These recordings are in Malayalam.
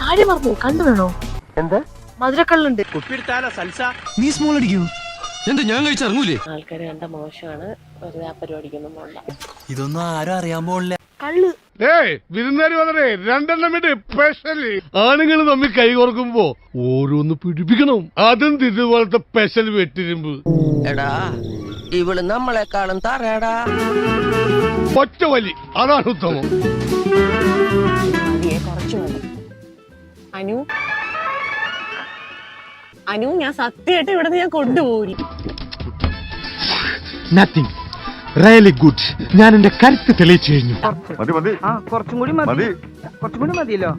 കാര്യം പറഞ്ഞു. കണ്ടു വേണോ? എന്ത് മധുരക്കള്ളുണ്ട്. നീ സ്മോൾ അടിക്കൂ. എന്താ ഞാൻ കഴിച്ചിറങ്ങൂലേ? ആൾക്കാര് കണ്ട മോശമാണ്. വെറുതെ ആ പരിപാടിക്കൊന്നും പോണ്ട. ഇതൊന്നും ആരും അറിയാൻ പോണില്ല. കള്ള് വിരുന്നുകാരി വന്നേ 2 എണ്ണം സ്പെഷ്യല്. ആണുങ്ങൾ തമ്മിൽ കൈ കോർക്കുമ്പോ ഓരോന്ന് പിടിപ്പിക്കണം. അതും ഇതുപോലത്തെ സ്പെഷ്യൽ വെട്ടിരുമ്പ്. എടാ ഇവള് നമ്മളെക്കാളും തറയടാ. ഒറ്റ വലി, അതാണ് ഉത്തമം. കുറച്ചു മതി. അനു ഞാൻ സത്യമായിട്ട് ഇവിടെ ഞാൻ കൊണ്ടുപോയി. Nothing really good. ഞാൻ എന്റെ കരുത്ത് തെളിയിച്ചു കഴിഞ്ഞു. കുറച്ചും കൂടി മതിയല്ലോ.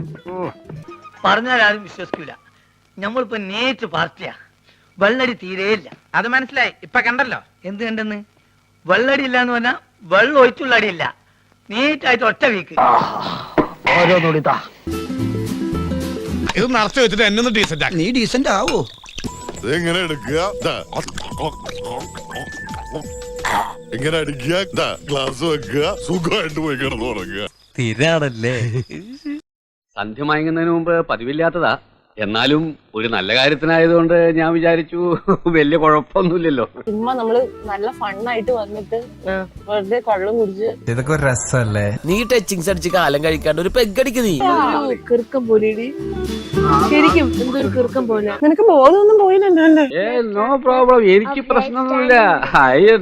പറഞ്ഞാൽ ആരും വിശ്വസിക്കില്ല. നമ്മളിപ്പോ നേരിട്ട് പാർട്ടിയാ. വെള്ളടി തീരെയില്ല. അത് മനസ്സിലായി. ഇപ്പൊ കണ്ടല്ലോ. എന്ത് കണ്ടെന്ന്? വെള്ളടി ഇല്ല എന്ന് പറഞ്ഞാൽ വെള്ളം ഒഴിച്ചുള്ള അടിയില്ല. നീറ്റായിട്ട് ഒറ്റ വീക്ക്. ഓരോന്നോടിതാ ഇത് നിറച്ചു വെച്ചിട്ട് എന്നെ ഡീസന്റ്. നീ ഡീസന്റ് ആവോ? എങ്ങനെ എടുക്കുക, എങ്ങനെ അടിക്കുക, ഗ്ലാസ് വെക്കുക, സുഖമായിട്ട് പോയി കിടന്നു തുടങ്ങുക. സ്ഥിരാണല്ലേ. സന്ധ്യ മയങ്ങുന്നതിന് മുമ്പ് പതിവില്ലാത്തതാ. എന്നാലും ഒരു നല്ല കാര്യത്തിനായതുകൊണ്ട് ഞാൻ വിചാരിച്ചു വലിയ കുഴപ്പമൊന്നുമില്ലല്ലോ. ചുമ്മാ നമ്മള് നല്ല ഫണ്ണായിട്ട് വന്നിട്ട് വെറുതെ കള്ളും കുടിച്ച്. ഇതൊക്കെ ഒരു രസമല്ലേ? നീ ടച്ചിങ്സ് അടിച്ച് കാലം കഴിക്കാണ്ട് ഒരു പെഗടിക്ക് നീ. കിറുക്കം പോലെടി. ശരിക്കും എന്തൊരു കിറുക്കം പോലെ. നിനക്ക് ബോധമൊന്നും പോയില്ലല്ലോ. നോ പ്രോബ്ലം, എനിക്ക് പ്രശ്നമൊന്നുമില്ല.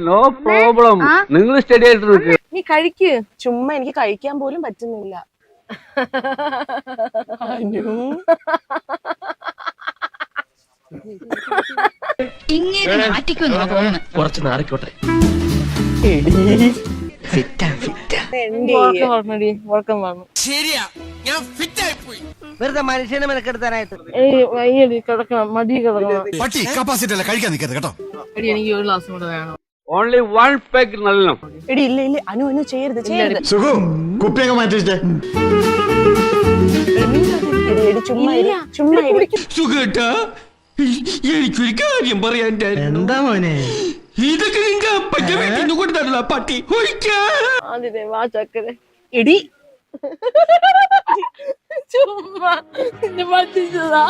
നോ പ്രോബ്ലം, നിങ്ങൾ സ്റ്റഡി ആയിട്ട് നിൽക്കുക. നീ കഴിക്ക്. ചുമ്മാ എനിക്ക് കഴിക്കാൻ പോലും പറ്റുന്നില്ല. കുറച്ച് നാറിക്കോട്ടെ. ശരിയാ, ഞാൻ ഫിറ്റ് ആയി പോയി. വെറുതെ മനുഷ്യനെ മെനക്കെടുത്താനായിട്ട്. കിടക്കണം, മടി കിടക്കണം. പട്ടി കപ്പാസിറ്റി അല്ല, കഴിക്കാൻ നിൽക്കരുത് കേട്ടോ. എടി എനിക്ക് ഒരു ഗ്ലാസ് കൂടെ വേണം. ഓൺലി 1 പെഗ് നല്ലണം. എടി ഇല്ല ഇല്ല, അനു ചെയ്യരുത് ചെയ്യരുത്. സുഖു കുപ്പിയൊക്കെ മാറ്റി വെച്ചേ. ചുമ്മാ സുഖേട്ടാ, എനിക്കൊരു കാര്യം പറയാൻ. എന്താ മോനെ? ഇതൊക്കെ നിങ്ങൾക്ക് അപ്പന്റെ വീട്ടിൽ നിന്ന് കൊടുത്താണല്ലോ പട്ടി. അതിനെ വാ ചക്കരെ. എടി ചുമ്മാ പറ്റിച്ചതാ.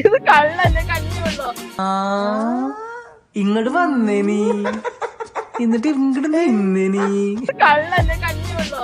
ഇത് കള്ളല്ലേ, കഞ്ഞിയുണ്ടോ? ഇങ്ങോട്ട് വന്നേ നീ, എന്നിട്ട് ഇങ്ങോട്ട് നിന്നേ നീ. കള്ളല്ലേ, കഞ്ഞിയുണ്ടോ?